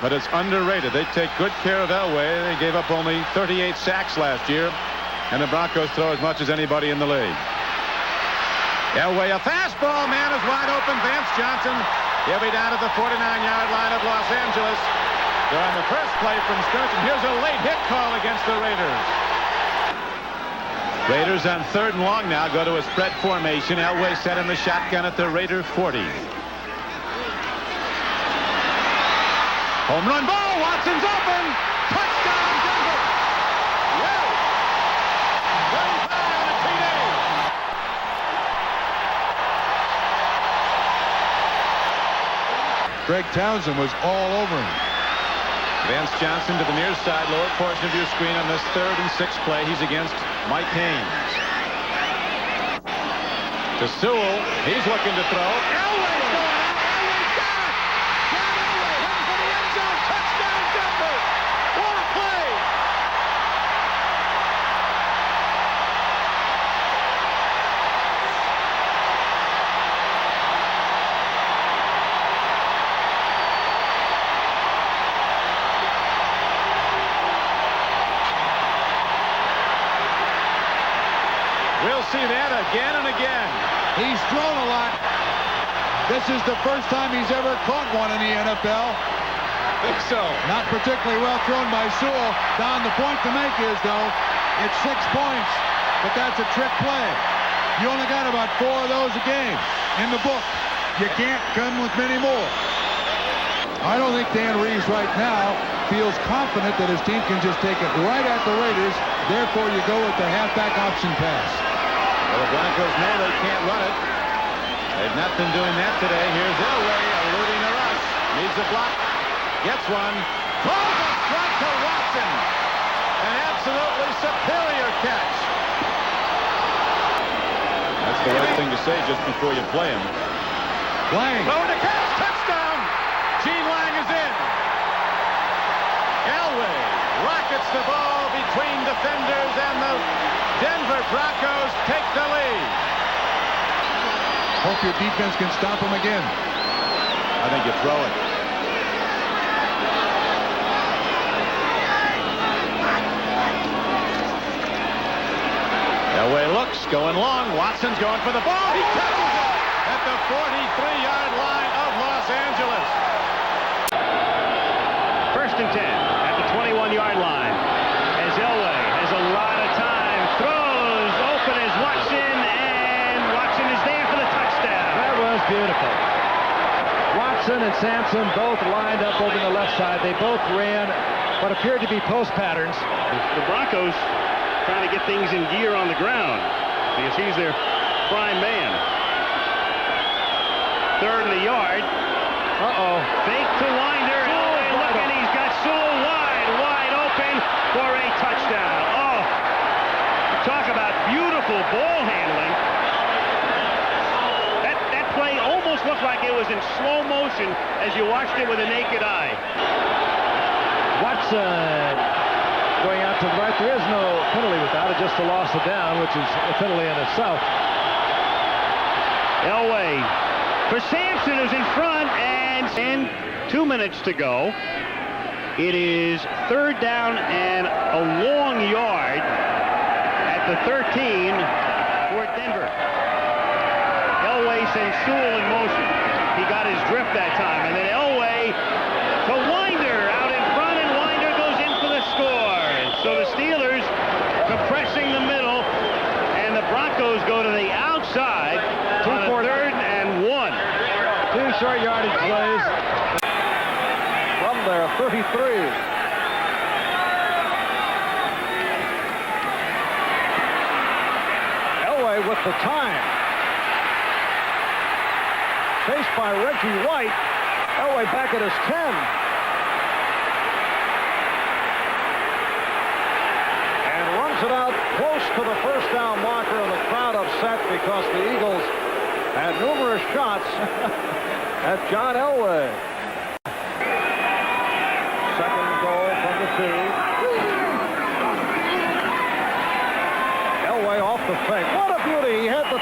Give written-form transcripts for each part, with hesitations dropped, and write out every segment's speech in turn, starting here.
but it's underrated. They take good care of Elway. They gave up only 38 sacks last year, and the Broncos throw as much as anybody in the league. Elway, a fastball. Man is wide open. Vance Johnson. He'll be down at the 49-yard line of Los Angeles. They're on the first play from scrimmage, and here's a late hit call against the Raiders. Raiders on 3rd and long now go to a spread formation. Elway set in the shotgun at the Raider 40. Home run ball. Watson's open. Touchdown, Denver. Yeah. 35 on a TD. Greg Townsend was all over him. Vance Johnson to the near side, lower portion of your screen on this 3rd and 6th play. He's against Mike Haynes. To Sewell. He's looking to throw. Elway's going out. Elway's got it. John Elway heading for the end zone. Touchdown, Denver. What a play. We'll see that again and again. He's thrown a lot. This is the first time he's ever caught one in the NFL. I think so. Not particularly well thrown by Sewell. Don, the point to make is, though, it's 6 points, but that's a trick play. You only got about 4 of those a game in the book. You can't come with many more. I don't think Dan Reeves right now feels confident that his team can just take it right at the Raiders. Therefore, you go with the halfback option pass. Well, the Broncos know they can't run it. They've not been doing that today. Here's Elway eluding a rush. Needs a block. Gets one. Throws a strike to Watson. An absolutely superior catch. That's the right thing to say just before you play him. Lang. Throwing a catch. Touchdown. Gene Lang is in. Elway rockets the ball between defenders, and the Denver Broncos take the lead. Hope your defense can stop him again. I think you throw it. Elway looks, going long. Watson's going for the ball. He catches it at the 43-yard line of Los Angeles. 1st and 10 at the 21-yard line. As Elway has a lot of time, throws, open is Watson, and Watson is there for the touchdown. That was beautiful. Watson and Sampson both lined up over the left side. They both ran what appeared to be post patterns. The Broncos trying to get things in gear on the ground because he's their prime man. 3rd and a yard. Fake to Winder. Elway looking. He's got Sewell wide open for a touchdown. Oh, talk about beautiful ball handling. That play almost looked like it was in slow motion as you watched it with a naked eye. Watson going out to the right. There is no penalty with that. It's just a loss of down, which is a penalty in itself. Elway for Sampson, who's in front, and 2 minutes to go. It is 3rd down and a long yard at the 13 for Denver. Elway sends Sewell in motion. He got his drift that time, and then Elway to Winder out in front, and Winder goes in for the score. So the Steelers compressing the middle, and the Broncos go to the outside on a 3rd and 1. 2 short yardage plays from their 33. Elway with the time. Chased by Reggie White. Elway back at his 10. And runs it out close to the 1st down marker, and the crowd upset because the Eagles had numerous shots at John Elway. 2nd goal from the 2. Elway off the fake. What a beauty. He had the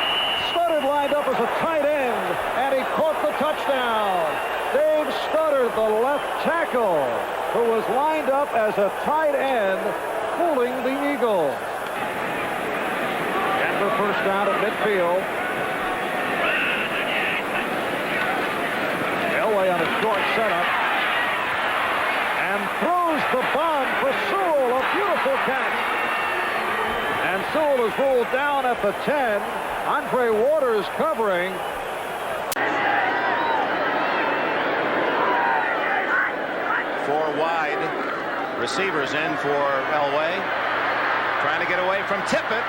Studdard lined up as a tight end, and he caught the touchdown. Dave Studdard the left tackle, who was lined up as a tight end, fooling the Eagles. Denver first down at midfield. Elway on a short setup. And throws the bomb for Sewell. A beautiful catch. And Sewell is ruled down at the 10. Andre Waters covering. Four wide. Receivers in for Elway. Trying to get away from Tippett.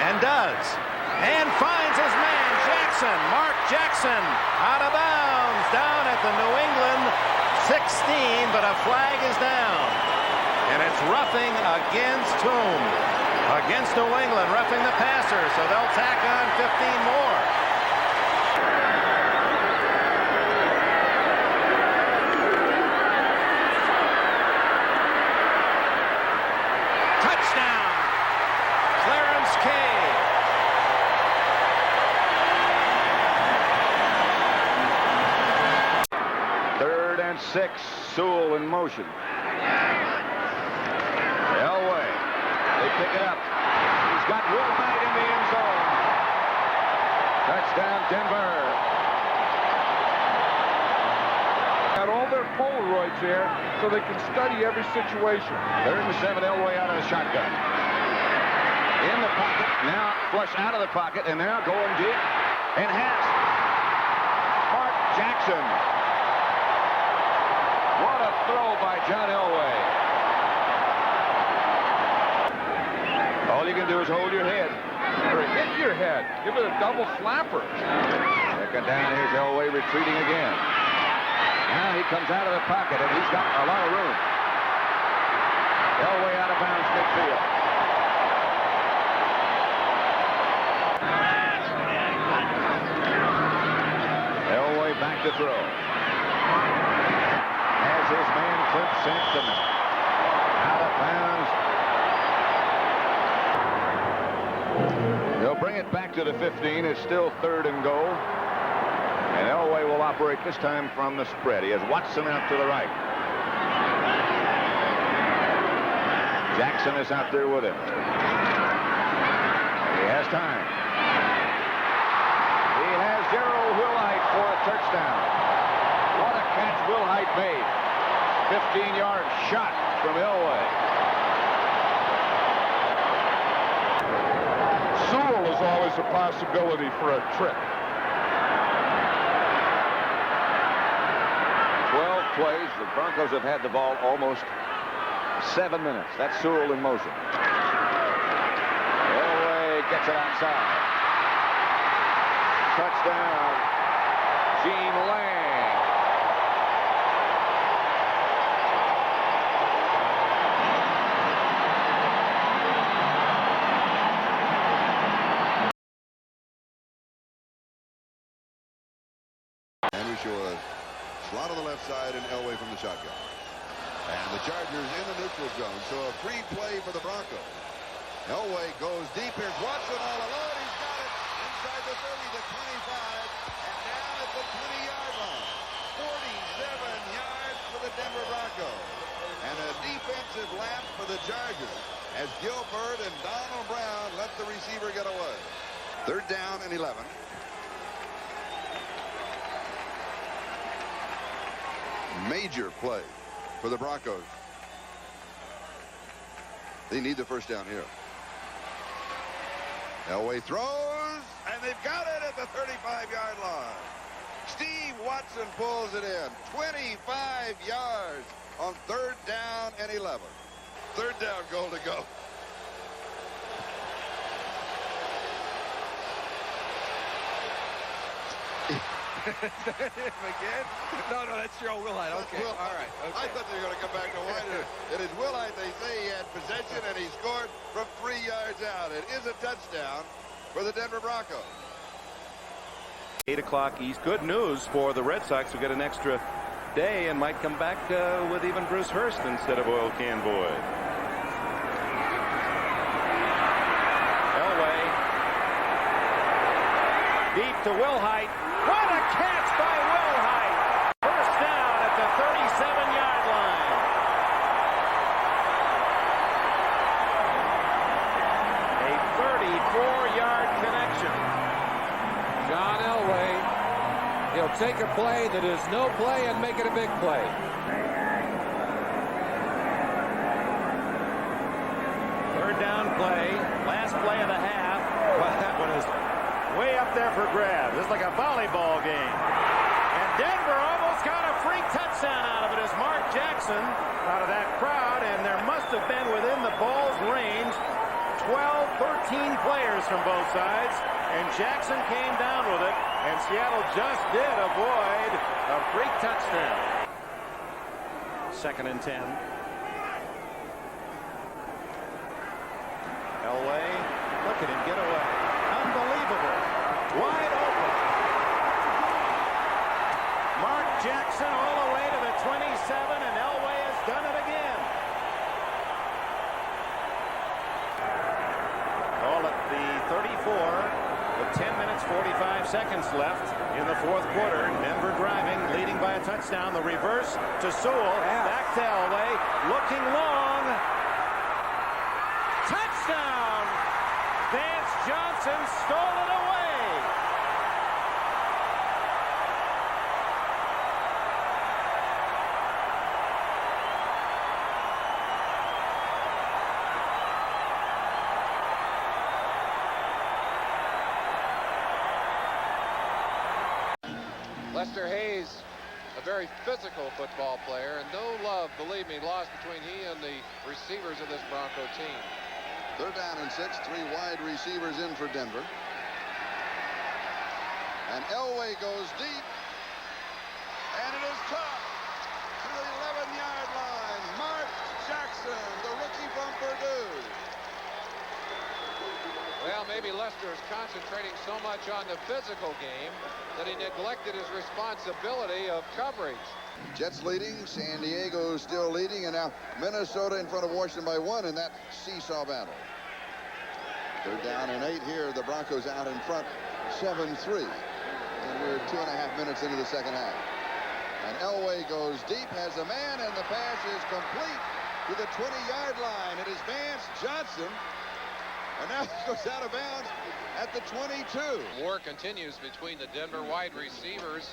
And does. And finds his man, Jackson. Mark Jackson out of bounds. Down at the New England 16, but a flag is down. And it's roughing against whom? Against New England, roughing the passer, so they'll tack on 15 more. Touchdown, Clarence Cave. Third and 6, Sewell in motion. Elway, they pick it up. He's got Will Knight in the end zone. Touchdown, Denver. Got all their Polaroids there so they can study every situation. Third and 7, Elway out of the shotgun. In the pocket, now flush out of the pocket, and now going deep. And has Mark Jackson. What a throw by John Elway. All you can do is hold your head. Or hit your head. Give it a double slapper. Second down, here's Elway retreating again. Now he comes out of the pocket, and he's got a lot of room. Elway out of bounds midfield. Elway back to throw. Has his man Clint Sampson out of bounds. They'll bring it back to the 15. It's still third and goal. And Elway will operate this time from the spread. He has Watson out to the right. Jackson is out there with him. He has time. He has Gerald Wilhite for a touchdown. What a catch Wilhite made. 15-yard shot from Elway. Sewell is always a possibility for a trick. 12 plays. The Broncos have had the ball almost 7 minutes. That's Sewell in motion. Elway gets it outside. Touchdown, Gene Lang. Henry Shore, slot on the left side and Elway from the shotgun. And the Chargers in the neutral zone, so a free play for the Broncos. Elway goes deep. Here's Watson all alone. He's got it inside the 30, the 25, and down at the 20-yard line. 47 yards for the Denver Broncos. And a defensive lapse for the Chargers as Gilbert and Donald Brown let the receiver get away. Third down and 11. Major play for the Broncos. They need the first down here. Elway throws, and they've got it at the 35-yard line. Steve Watson pulls it in. 25 yards on third down and 11. Third down goal to go. Again? No, that's Joe Wilhite. Okay, all right. Okay. I thought they were going to come back to White. It is Wilhite. They say he had possession, and he scored from 3 yards out. It is a touchdown for the Denver Broncos. 8 o'clock East. Good news for the Red Sox who get an extra day and might come back with even Bruce Hurst instead of Oil Can Boyd. Elway. Deep to Wilhite. What a catch by Wilhite! First down at the They'll take a play that is no play and make it a big play. Third down play. Last play of the half. Well, that one is way up there for grabs. It's like a volleyball game. And Denver almost got a free touchdown out of it as Mark Jackson out of that crowd. And there must have been within the ball's range 12, 13 players from both sides. And Jackson came down with it. And Seattle just did avoid a free touchdown. 2nd and 10. Elway, look at him get away. Unbelievable. Wide open. Mark Jackson all the way to the 27, and Elway has done it again. All at the 34 with 10 minutes, 45 seconds left in the fourth quarter. Denver driving, leading by a touchdown. The reverse to Sewell. Back to Elway. Looking long. Touchdown! Vance Johnson stole it away. Lester Hayes, a very physical football player, and no love, believe me, lost between he and the receivers of this Bronco team. 3rd down and 6. 3 wide receivers in for Denver. And Elway goes deep. And it is caught to the 11-yard line. Mark Jackson, the rookie from Purdue. Well, maybe Lester is concentrating so much on the physical game that he neglected his responsibility of coverage. Jets leading, San Diego still leading, and now Minnesota in front of Washington by 1 in that seesaw battle. 3rd down and 8 here. The Broncos out in front, 7-3. And we're 2.5 minutes into the second half. And Elway goes deep, has a man, and the pass is complete to the 20-yard line. It is Vance Johnson. And now he goes out of bounds at the 22. War continues between the Denver wide receivers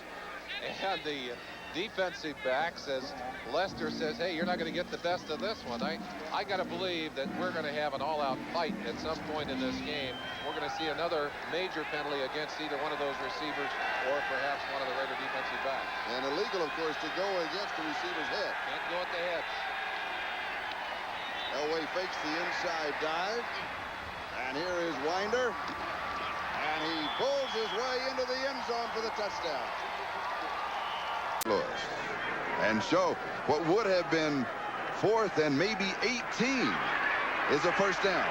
and the defensive backs as Lester says, hey, you're not going to get the best of this one. I got to believe that we're going to have an all-out fight at some point in this game. We're going to see another major penalty against either one of those receivers or perhaps one of the Raider defensive backs. And illegal, of course, to go against the receiver's head. Can't go at the head. Elway fakes the inside dive. And here is Winder. And he pulls his way into the end zone for the touchdown. Lewis. And so what would have been 4th and maybe 18 is a first down.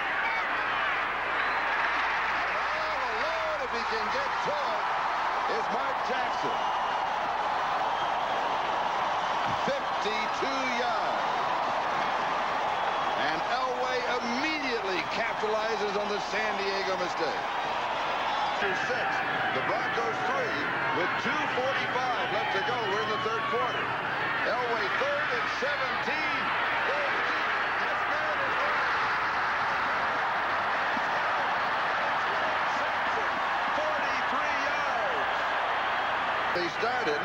All alone, if he can get to it, is Mark Jackson. 52 yards. And Elway immediately capitalizes on the San Diego mistake. 6. The Broncos 3 with 2:45 left to go. We're in the 3rd quarter. Elway 3rd and 17. Jackson, 43 yards. They started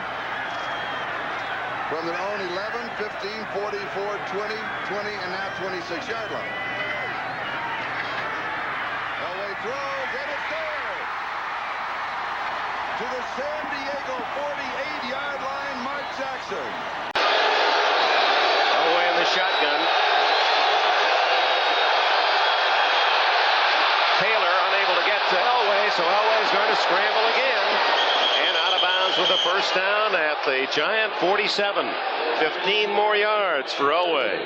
from their own 11, 15, 44, 20, 20, and now 26-yard line. Elway throws, and it's there. To the San Diego 48-yard line, Mark Jackson. Elway in the shotgun. Taylor unable to get to Elway, so Elway's going to scramble again. And out of bounds with the first down at the Giant 47. 15 more yards for Elway.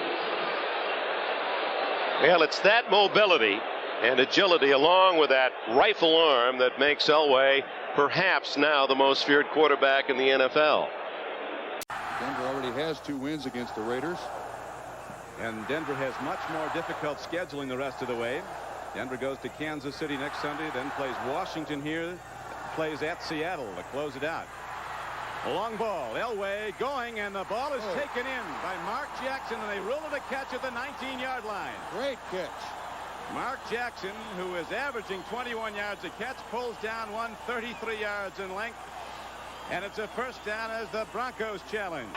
Well, it's that mobility and agility along with that rifle arm that makes Elway perhaps now the most feared quarterback in the NFL. Denver already has 2 wins against the Raiders. And Denver has much more difficult scheduling the rest of the way. Denver goes to Kansas City next Sunday, then plays Washington here, plays at Seattle to close it out. A long ball, Elway going, and the ball is taken in by Mark Jackson, and they rule it a catch at the 19-yard line. Great catch. Mark Jackson, who is averaging 21 yards a catch, pulls down 133 yards in length. And it's a first down as the Broncos challenge.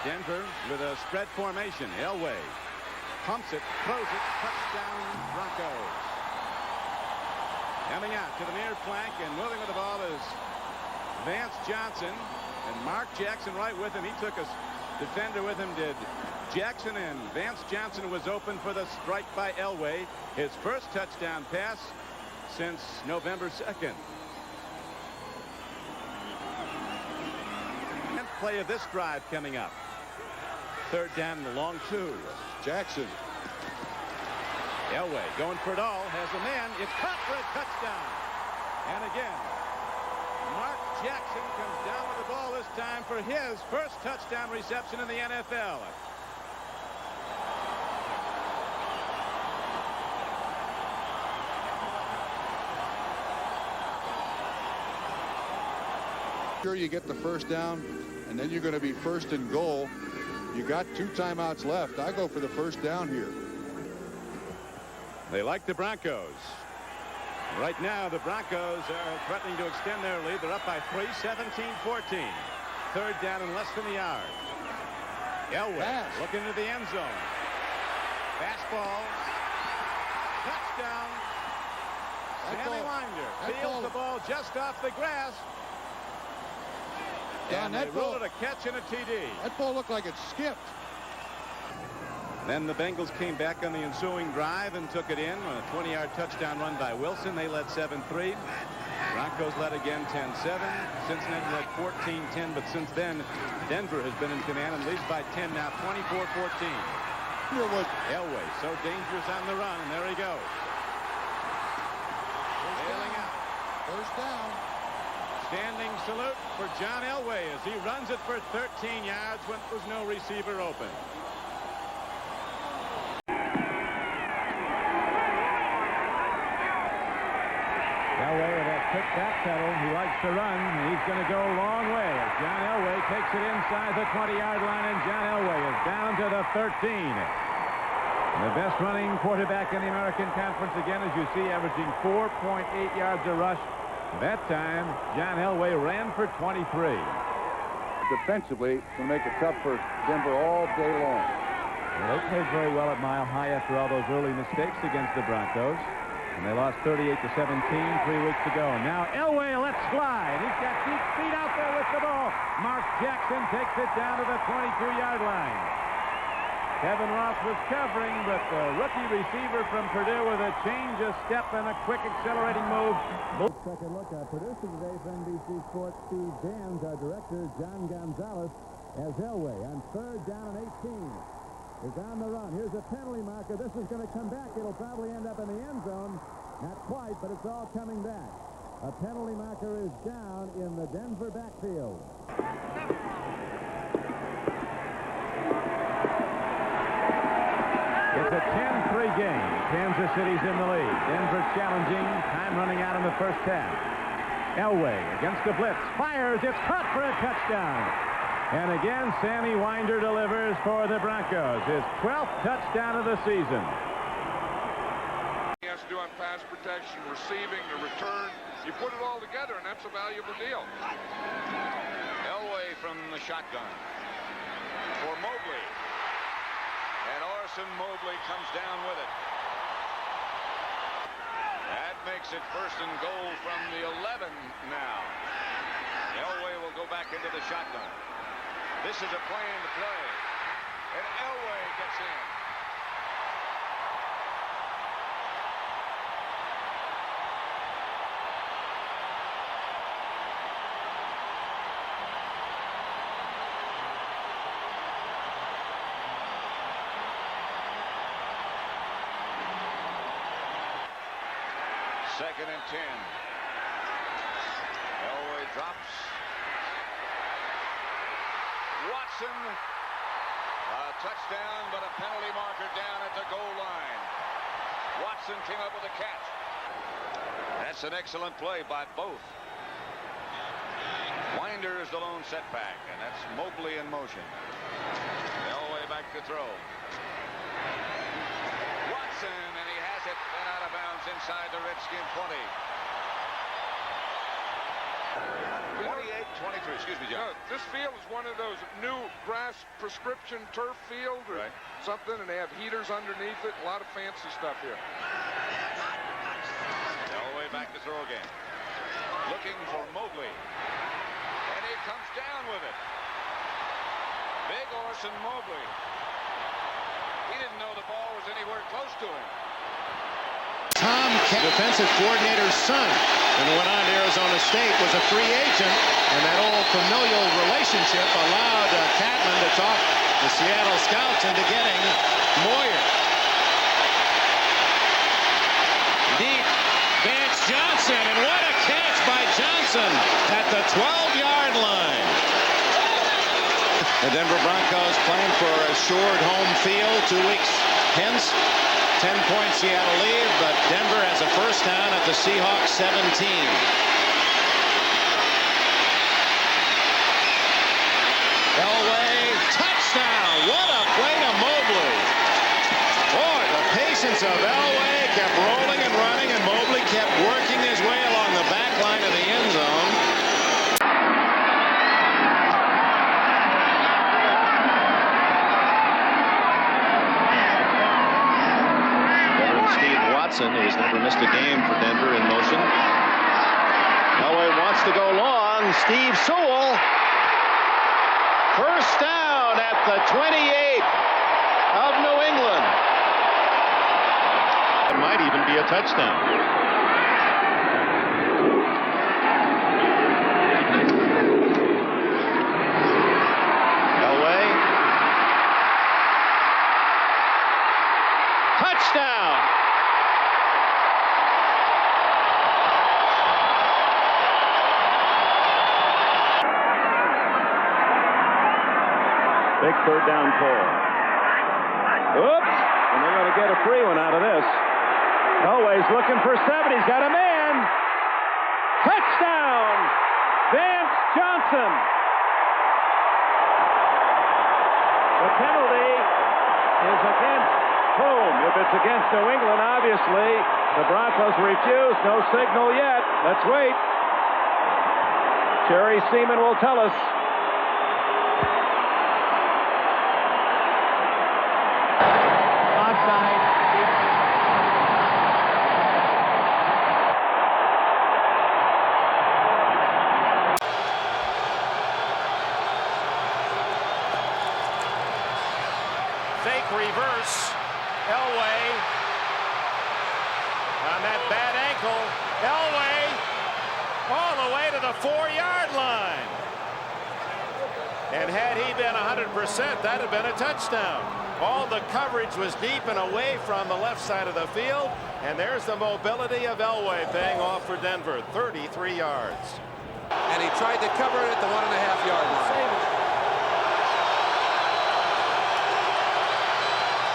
Denver with a spread formation. Elway pumps it, throws it, touchdown Broncos. Coming out to the near flank and moving with the ball is Vance Johnson, and Mark Jackson right with him. He took a defender with him, did Jackson, and Vance Johnson was open for the strike by Elway. His first touchdown pass since November 2nd. And play of this drive coming up. Third down and a long two. Jackson. Elway going for it all, has a man, it's caught for a touchdown. And again, Mark Jackson comes down with the ball this time for his first touchdown reception in the NFL. Sure, you get the first down, and then you're going to be first and goal. You got 2 timeouts left. I go for the first down here. They like the Broncos. Right now, the Broncos are threatening to extend their lead. They're up by 3, 17-14. Third down and less than a yard. Elway looking to the end zone. Fastball. Touchdown. Sammy Winder fields the ball just off the grass. And they ruled it a catch and a TD. That ball looked like it skipped. Then the Bengals came back on the ensuing drive and took it in on a 20-yard touchdown run by Wilson. They led 7-3. Broncos led again 10-7. Cincinnati led 14-10, but since then, Denver has been in command and leads by 10 now, 24-14. Elway so dangerous on the run, and there he goes. Bailing out. First down. Standing salute for John Elway as he runs it for 13 yards when there was no receiver open. Elway with that quick back pedal. He likes to run. He's going to go a long way as John Elway takes it inside the 20-yard line, and John Elway is down to the 13. The best running quarterback in the American Conference again, as you see, averaging 4.8 yards a rush. That time, John Elway ran for 23. Defensively, it's going to make it tough for Denver all day long. Well, they played very well at Mile High after all those early mistakes against the Broncos. And they lost 38-17 3 weeks ago. Now Elway lets fly, and he's got deep feet out there with the ball. Mark Jackson takes it down to the 22-yard line. Kevin Ross was covering, but the rookie receiver from Purdue with a change of step and a quick accelerating move. Second look. Our producer today for NBC Sports, Steve Jans. Our director, John Gonzalez, as Elway on third down and 18. Is on the run. Here's a penalty marker. This is going to come back. It'll probably end up in the end zone. Not quite, but it's all coming back. A penalty marker is down in the Denver backfield. It's a 10-3 game. Kansas City's in the lead. Denver challenging. Time running out in the first half. Elway against the blitz. Fires. It's caught for a touchdown. And again, Sammy Winder delivers for the Broncos. His 12th touchdown of the season. He has to do on pass protection, receiving, the return. You put it all together, and that's a valuable deal. Elway from the shotgun for Mobley. And Orson Mobley comes down with it. That makes it first and goal from the 11 now. Elway will go back into the shotgun. This is a plan to play. And Elway gets in. Second and 10. Elway drops. Watson. A touchdown, but a penalty marker down at the goal line. Watson came up with a catch. That's an excellent play by both. Winder is the lone setback, and that's Mobley in motion. Elway back to throw. Watson, and he has it and out of bounds Comes inside the Redskin 20. 28-23. Excuse me, John. This field is one of those new grass prescription turf field or something, and they have heaters underneath it. A lot of fancy stuff here. Elway back to throw again. Looking for Mobley. And he comes down with it. Big Orson Mobley. He didn't know the ball was anywhere close to him. Tom, defensive coordinator's son, and went on to Arizona State, was a free agent, and that old familial relationship allowed Catlin to talk the Seattle Scouts into getting Moyer. Deep, Vance Johnson, and what a catch by Johnson at the 12-yard line. The Denver Broncos playing for a assured home field 2 weeks hence. 10-point Seattle lead, but Denver has a first down at the Seahawks 17. Elway, touchdown! What a play to Mobley! Boy, the patience of Elway kept rolling and running, and Mobley kept working his way along the back line of the end zone. Who's never missed a game for Denver in motion. Elway wants to go long. Steve Sewell. First down at the 28 of New England. It might even be a touchdown. Elway. Touchdown. Big third down pull. Oops! And they're going to get a free one out of this. Elway's looking for 7. He's got a man. Touchdown! Vance Johnson. The penalty is against home. If it's against New England, obviously, the Broncos refuse. No signal yet. Let's wait. Jerry Seaman will tell us. Fake reverse. Elway on that bad ankle. Elway all the way to the 4-yard line. And had he been 100%, that had been a touchdown. All the coverage was deep and away from the left side of the field. And there's the mobility of Elway paying off for Denver. 33 yards. And he tried to cover it at the 1.5-yard line.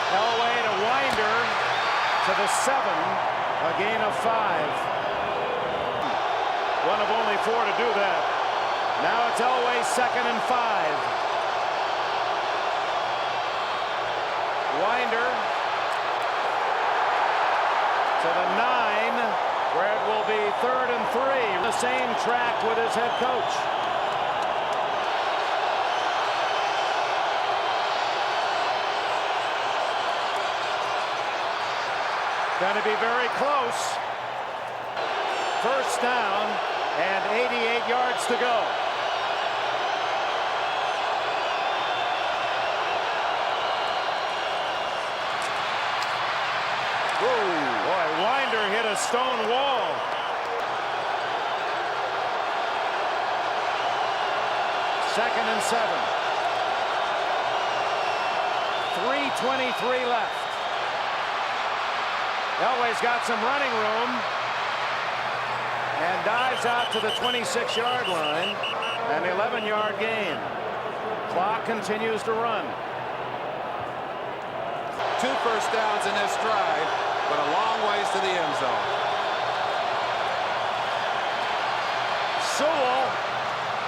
Elway to Winder to the 7, a gain of 5. One of only 4 to do that. Now it's Elway 2nd and 5. Winder to the 9, where it will be 3rd and 3. The same track with his head coach. Going to be very close. First down and 88 yards to go. Ooh, boy, Winder hit a stone wall. Second and 7. 3:23 left. Elway's got some running room and dives out to the 26-yard line. An 11-yard gain. Clock continues to run. 2 first downs in this drive, but a long ways to the end zone. Sewell.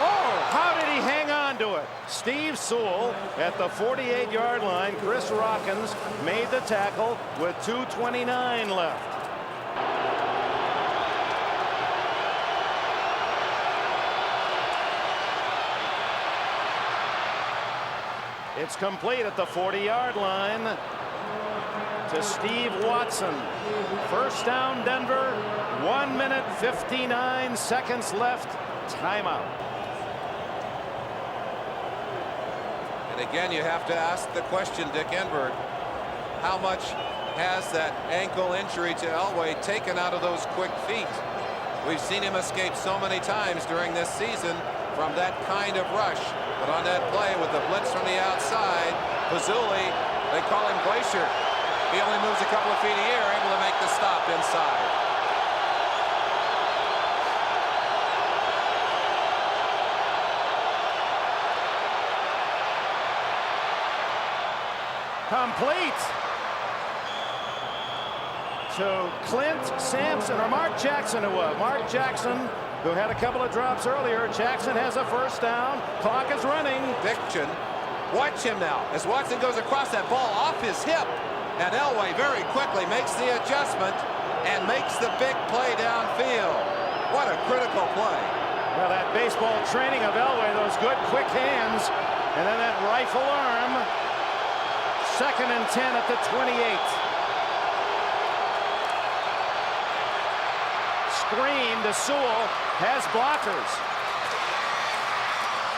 Oh, how did he hang on to it? Steve Sewell at the 48-yard line. Chris Rockins made the tackle with 2:29 left. It's complete at the 40-yard line to Steve Watson. First down, Denver. 1 minute 59 seconds left. Timeout. And again, you have to ask the question, Dick Enberg, how much has that ankle injury to Elway taken out of those quick feet? We've seen him escape so many times during this season from that kind of rush. But on that play with the blitz from the outside, Pazzulli, they call him Glacier. He only moves a couple of feet a year, able to make the stop inside. Complete to Clint Sampson, or Mark Jackson it was. Mark Jackson, who had a couple of drops earlier. Jackson has a first down. Clock is running. Diction. Watch him now as Watson goes across that ball off his hip. And Elway very quickly makes the adjustment and makes the big play downfield. What a critical play. Well, that baseball training of Elway, those good quick hands, and then that rifle arm. 2nd and 10 at the 28. Screen to Sewell, has blockers.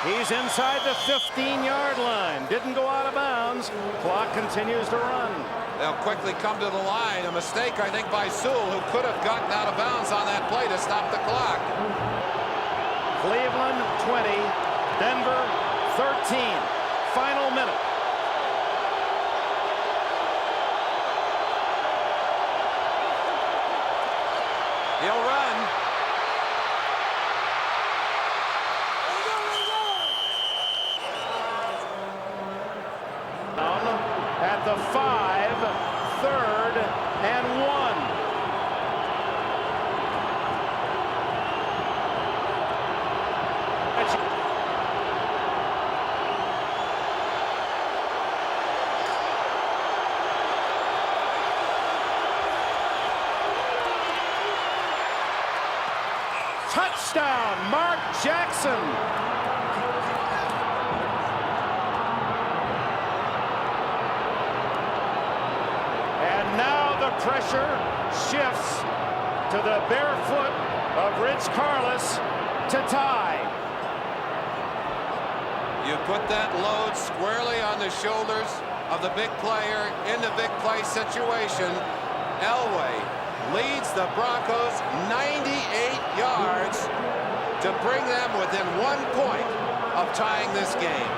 He's inside the 15-yard line. Didn't go out of bounds. Clock continues to run. They'll quickly come to the line. A mistake, I think, by Sewell, who could have gotten out of bounds on that play to stop the clock. Cleveland 20, Denver 13. Final minute. He'll run. At the 5, 3rd and 1. Touchdown, Mark Jackson. And now the pressure shifts to the bare foot of Rich Karlis to tie. You put that load squarely on the shoulders of the big player in the big play situation. Elway leads the Broncos 98 yards to bring them within 1 point of tying this game.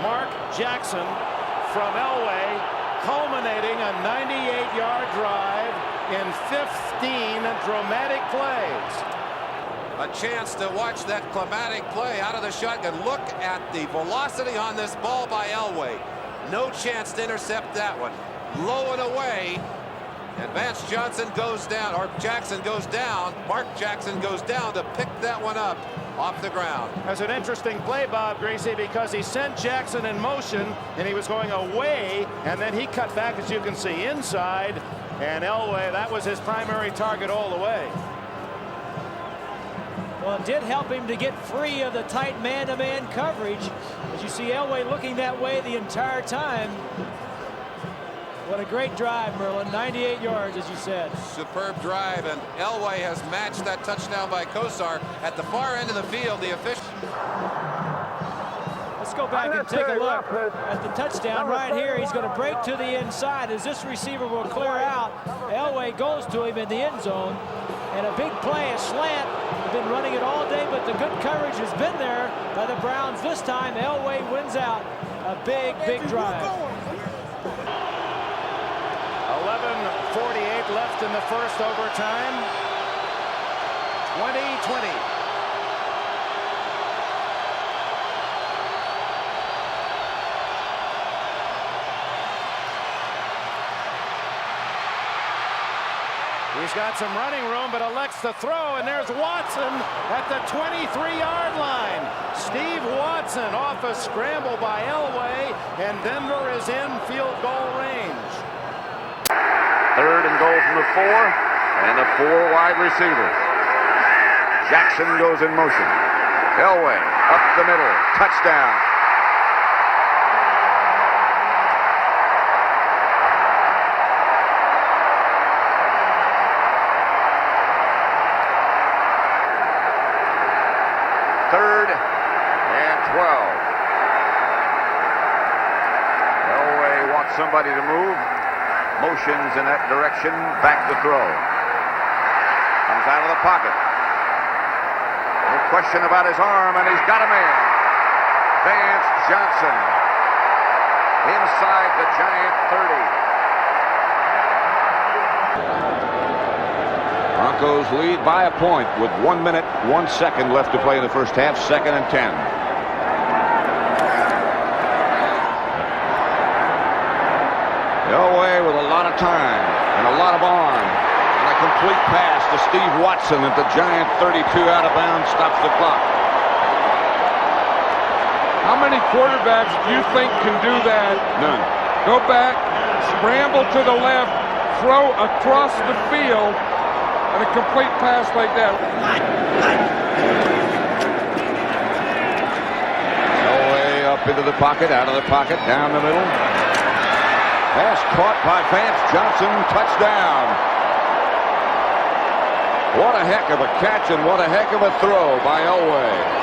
Mark Jackson from Elway, culminating a 98-yard drive in 15 dramatic plays. A chance to watch that climatic play out of the shotgun. Look at the velocity on this ball by Elway. No chance to intercept that one. Low and away. And Vance Johnson goes down, or Jackson goes down. Mark Jackson goes down to pick that one up off the ground. That's an interesting play, Bob Greasy, because he sent Jackson in motion, and he was going away, and then he cut back, as you can see, inside. And Elway, that was his primary target all the way. Well, it did help him to get free of the tight man-to-man coverage. As you see Elway looking that way the entire time. What a great drive, Merlin. 98 yards, as you said. Superb drive, and Elway has matched that touchdown by Kosar. At the far end of the field, the official. Let's go back and take a look at the touchdown right here. He's going to break to the inside as this receiver will clear out. Elway goes to him in the end zone. And a big play, a slant. They've been running it all day, but the good coverage has been there by the Browns. This time, Elway wins out. A big, big drive. 11:48 left in the first overtime. 20-20. He's got some running room, but elects to throw, and there's Watson at the 23-yard line. Steve Watson off a scramble by Elway, and Denver is in field goal range. 3rd and goal from the 4, and the 4 wide receivers. Jackson goes in motion. Elway up the middle, touchdown. Third and 12. Elway wants somebody to move. Motions in that direction. Back to throw. Comes out of the pocket. No question about his arm, and he's got a man. Vance Johnson. Inside the Giant 30. Broncos lead by a point with 1 minute, 1 second left to play in the first half. 2nd and 10. Elway with a lot of time and a lot of arm. And a complete pass to Steve Watson at the Giant 32 out of bounds. Stops the clock. How many quarterbacks do you think can do that? None. Go back, scramble to the left, throw across the field, and a complete pass like that. Elway up into the pocket, out of the pocket, down the middle. Pass caught by Vance Johnson. Touchdown. What a heck of a catch and what a heck of a throw by Elway.